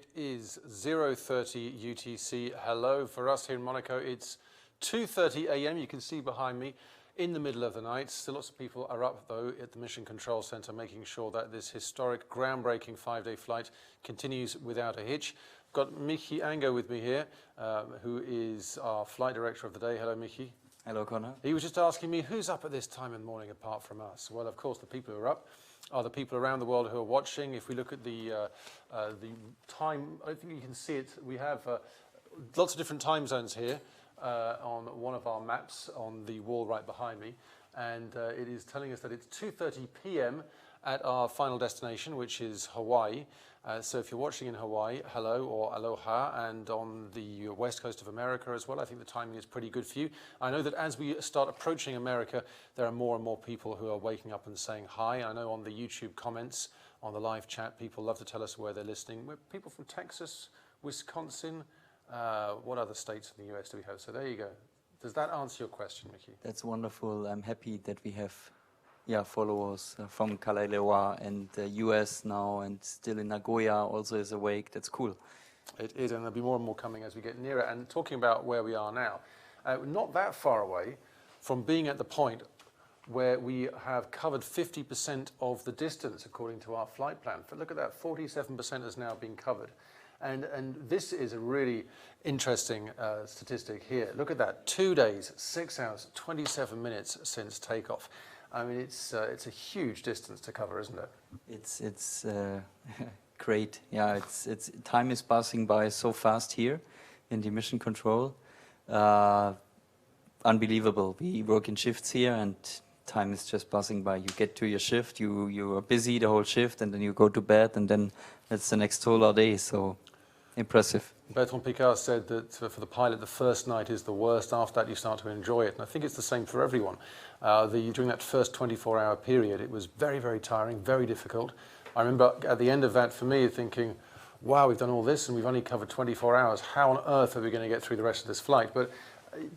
It is 0:30 UTC. Hello. For us here in Monaco, it's 2:30 a.m. You can see behind me in the middle of the night. Still lots of people are up, though, at the Mission Control Center, making sure that this historic, groundbreaking 5-day flight continues without a hitch. I've got Michi Ango with me here, who is our flight director of the day. Hello, Michi. Hello, Connor. He was just asking me, who's up at this time in the morning apart from us? Well, of course, the people who are up are the people around the world who are watching. If we look at the time, I think you can see it. We have lots of different time zones here on one of our maps on the wall right behind me. And it is telling us that it's 2:30 p.m. at our final destination, which is Hawaii. So if you're watching in Hawaii, hello or aloha, and on the west coast of America as well, I think the timing is pretty good for you. I know that as we start approaching America, there are more and more people who are waking up and saying hi. I know on the YouTube comments, on the live chat, people love to tell us where they're listening. We're people from Texas, Wisconsin, what other states in the US do we have? So there you go. Does that answer your question, Michi? That's wonderful. I'm happy that we have followers from Kalaelewa and the US now, and still in Nagoya also is awake. That's cool. It is, and there'll be more and more coming as we get nearer. And talking about where we are now, not that far away from being at the point where we have covered 50% of the distance according to our flight plan. But look at that, 47% has now been covered. And this is a really interesting statistic here. Look at that, 2 days, 6 hours, 27 minutes since takeoff. I mean, it's a huge distance to cover, isn't it? It's great. Yeah, it's time is passing by so fast here in the mission control. Unbelievable. We work in shifts here, and time is just passing by. You get to your shift, you are busy the whole shift, and then you go to bed, and then it's the next whole day. So impressive. Bertrand Piccard said that for the pilot, the first night is the worst. After that, you start to enjoy it. And I think it's the same for everyone. During that first 24-hour period, it was very, very tiring, very difficult. I remember at the end of that, for me, thinking, wow, we've done all this and we've only covered 24 hours. How on earth are we going to get through the rest of this flight? But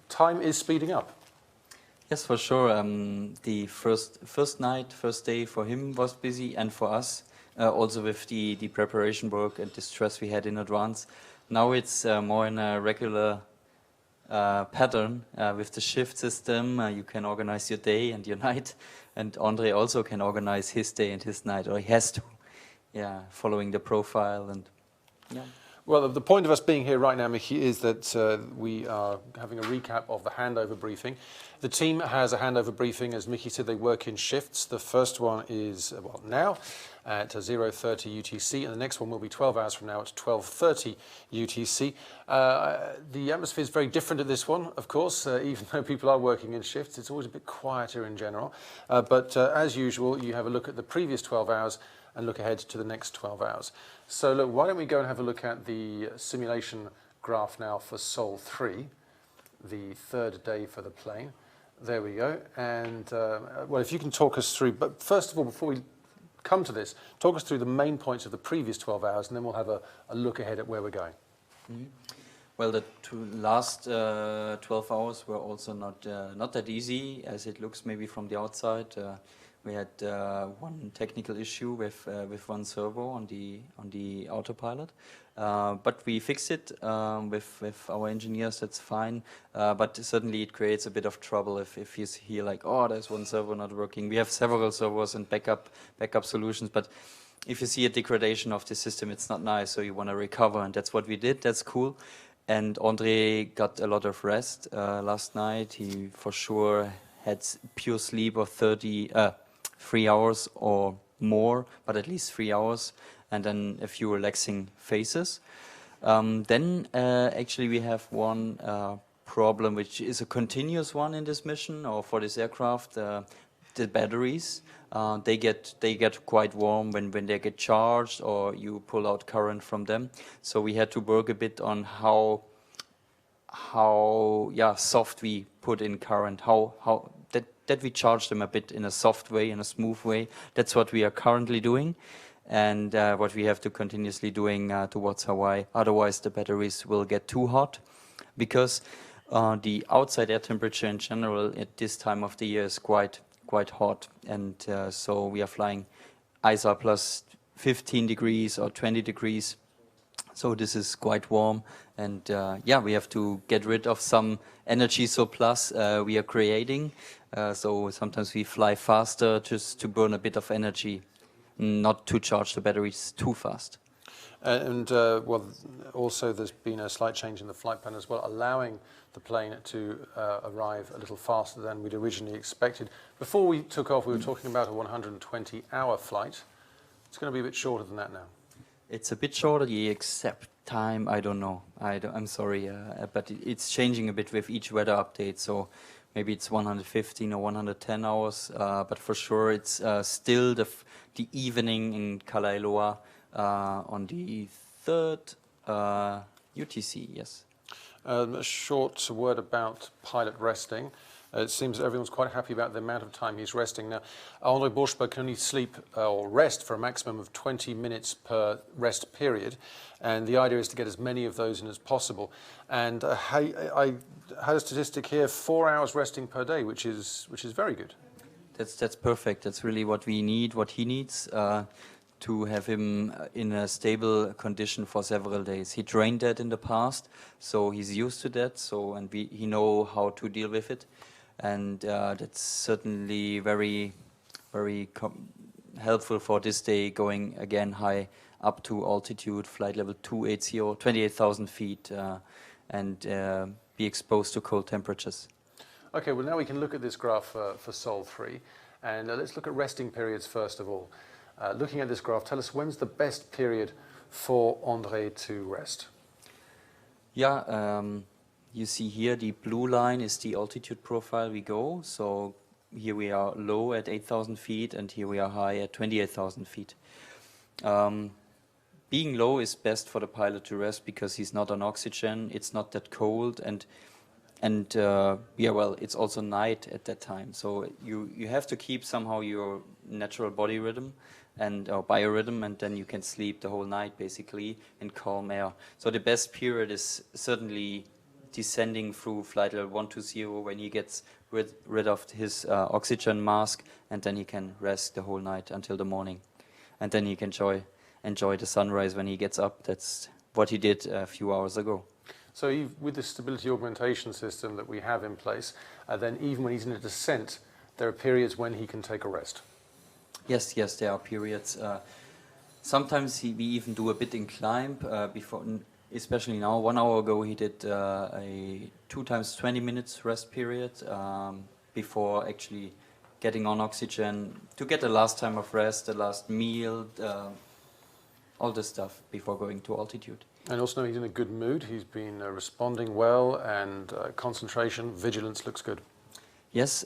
time is speeding up. Yes, for sure. The first night, first day for him was busy, and for us, also with the preparation work and the stress we had in advance. Now it's more in a regular pattern with the shift system. You can organize your day and your night, and Andre also can organize his day and his night, or he has to, following the profile. And Well, the point of us being here right now, Michi, is that we are having a recap of the handover briefing. The team has a handover briefing. As Michi said, they work in shifts. The first one is now at 0:30 UTC, and the next one will be 12 hours from now at 12:30 UTC. The atmosphere is very different at this one, of course, even though people are working in shifts. It's always a bit quieter in general. But as usual, you have a look at the previous 12 hours and look ahead to the next 12 hours. So look, why don't we go and have a look at the simulation graph now for Sol 3, the third day for the plane. There we go. And well, if you can talk us through, but first of all, before we come to this, talk us through the main points of the previous 12 hours, and then we'll have a look ahead at where we're going. Mm-hmm. Well, the last 12 hours were also not that easy as it looks maybe from the outside. We had one technical issue with one servo on the autopilot, but we fixed it with our engineers. That's fine, but certainly it creates a bit of trouble if you hear like, oh, there's one servo not working. We have several servos and backup solutions, but if you see a degradation of the system, it's not nice. So you want to recover, and that's what we did. That's cool. And Andre got a lot of rest last night. He for sure had pure sleep of 3 hours or more, but at least 3 hours, and then a few relaxing phases. Then actually we have one problem, which is a continuous one in this mission or for this aircraft. The batteries, they get quite warm when they get charged or you pull out current from them. So we had to work a bit on how soft we put in current, how that we charge them a bit in a soft way, in a smooth way. That's what we are currently doing, and what we have to continuously doing towards Hawaii. Otherwise, the batteries will get too hot, because the outside air temperature in general at this time of the year is quite hot, and so we are flying ISA plus 15 degrees or 20 degrees. So this is quite warm, and yeah, we have to get rid of some energy surplus we are creating. So sometimes we fly faster just to burn a bit of energy, not to charge the batteries too fast. And well, also there's been a slight change in the flight plan as well, allowing the plane to arrive a little faster than we'd originally expected. Before we took off, we were talking about a 120-hour flight. It's going to be a bit shorter than that now. It's a bit shorter, the exact time, I don't know. I'm sorry, but it's changing a bit with each weather update. So maybe it's 115 or 110 hours, but for sure it's still the evening in Kalailoa on the 3rd UTC, yes. A short word about pilot resting. It seems that everyone's quite happy about the amount of time he's resting. Now, André Borschberg can only sleep or rest for a maximum of 20 minutes per rest period, and the idea is to get as many of those in as possible. And I had a statistic here, 4 hours resting per day, which is very good. That's perfect. That's really what we need, what he needs, to have him in a stable condition for several days. He trained that in the past, so he's used to that. And he know how to deal with it, and that's certainly very, very helpful for this day. Going again high up to altitude, flight level 280, 28,000 feet, and be exposed to cold temperatures. Okay, well now we can look at this graph for Sol 3, and let's look at resting periods first of all. Looking at this graph, tell us when's the best period for André to rest? Yeah, you see here the blue line is the altitude profile we go. So here we are low at 8,000 feet, and here we are high at 28,000 feet. Being low is best for the pilot to rest because he's not on oxygen, it's not that cold, and yeah, well, it's also night at that time. So you have to keep somehow your natural body rhythm and biorhythm, and then you can sleep the whole night basically in calm air. So the best period is certainly descending through flight level 120 when he gets rid of his oxygen mask, and then he can rest the whole night until the morning, and then he can enjoy the sunrise when he gets up. That's what he did a few hours ago. So with the stability augmentation system that we have in place, then even when he's in a descent, there are periods when he can take a rest. Yes, there are periods. Sometimes we even do a bit in climb before, especially now. 1 hour ago he did a 2 times 20 minutes rest period before actually getting on oxygen to get the last time of rest, the last meal, all this stuff before going to altitude. And also know he's in a good mood. He's been responding well, and concentration, vigilance looks good. Yes,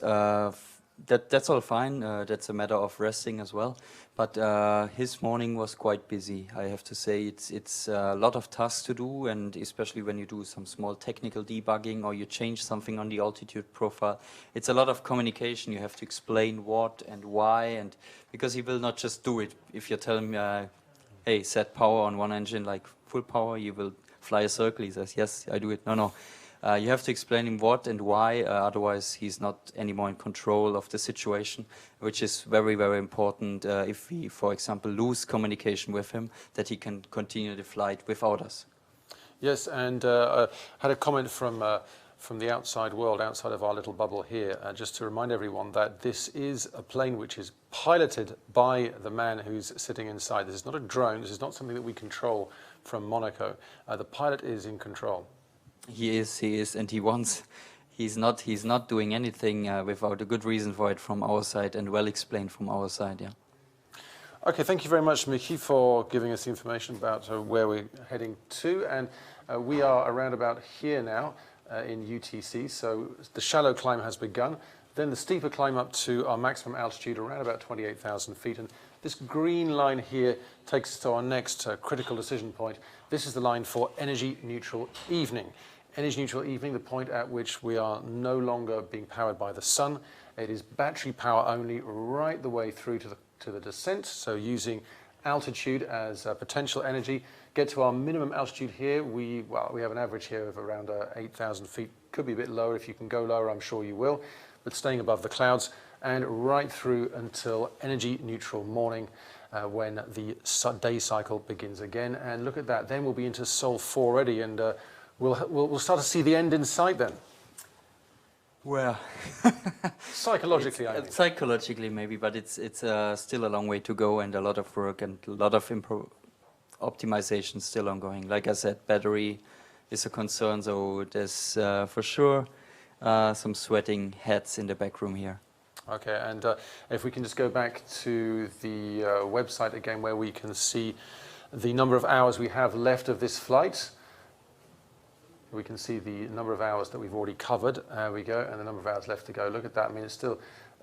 that's all fine. That's a matter of resting as well. But his morning was quite busy, I have to say. It's a lot of tasks to do, and especially when you do some small technical debugging or you change something on the altitude profile, it's a lot of communication. You have to explain what and why, and because he will not just do it. If you tell him, hey, set power on one engine like full power, you will fly a circle. He says, yes, I do it. No. You have to explain him what and why, otherwise he's not anymore in control of the situation, which is very, very important if we, for example, lose communication with him, that he can continue the flight without us. Yes, and had a comment from the outside world, outside of our little bubble here, just to remind everyone that this is a plane which is piloted by the man who's sitting inside. This is not a drone, this is not something that we control from Monaco. The pilot is in control. He is, and he's not doing anything without a good reason for it from our side, and well explained from our side, yeah. Okay, thank you very much, Mickey, for giving us the information about where we're heading to, and we are around about here now in UTC, so the shallow climb has begun, then the steeper climb up to our maximum altitude around about 28,000 feet, and this green line here takes us to our next critical decision point. This is the line for energy neutral evening. Energy neutral evening, the point at which we are no longer being powered by the sun. It is battery power only right the way through to the descent, so using altitude as potential energy. Get to our minimum altitude here. We have an average here of around 8,000 feet. Could be a bit lower. If you can go lower, I'm sure you will, but staying above the clouds, and right through until energy neutral morning. when the day cycle begins again. And look at that, then we'll be into Sol 4 already, and we'll start to see the end in sight then. Well, Psychologically, I mean. psychologically maybe, but it's still a long way to go and a lot of work and a lot of optimization still ongoing. Like I said, battery is a concern, so there's for sure some sweating heads in the back room here. Okay, and if we can just go back to the website again, where we can see the number of hours we have left of this flight. We can see the number of hours that we've already covered. There we go, and the number of hours left to go. Look at that. I mean, it's still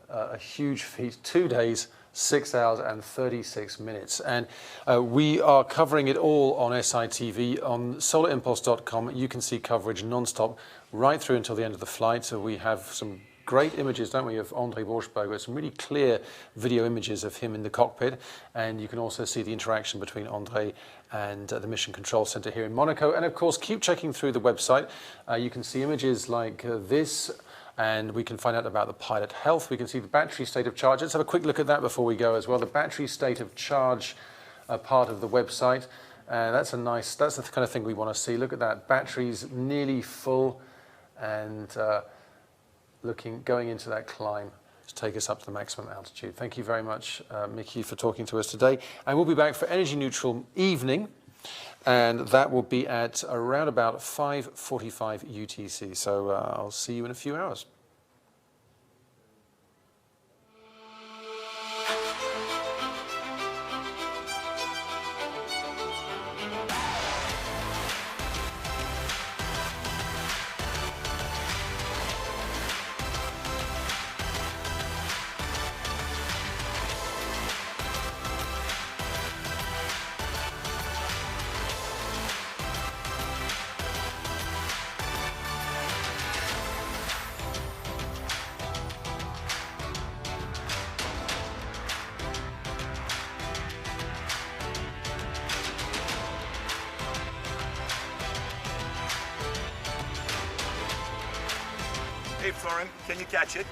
a huge feat. 2 days, 6 hours and 36 minutes. And we are covering it all on SITV. On solarimpulse.com, you can see coverage non-stop right through until the end of the flight. So we have some great images, don't we, of André Borschberger, some really clear video images of him in the cockpit, and you can also see the interaction between André and the Mission Control Center here in Monaco. And of course, keep checking through the website. You can see images like this, and we can find out about the pilot health. We can see the battery state of charge. Let's have a quick look at that before we go as well. The battery state of charge part of the website. That's the kind of thing we want to see. Look at that, batteries nearly full, and going into that climb to take us up to the maximum altitude. Thank you very much, Mickey, for talking to us today. And we'll be back for Energy Neutral Evening, and that will be at around about 5:45 UTC. So I'll see you in a few hours. Hey, Florian, can you catch it?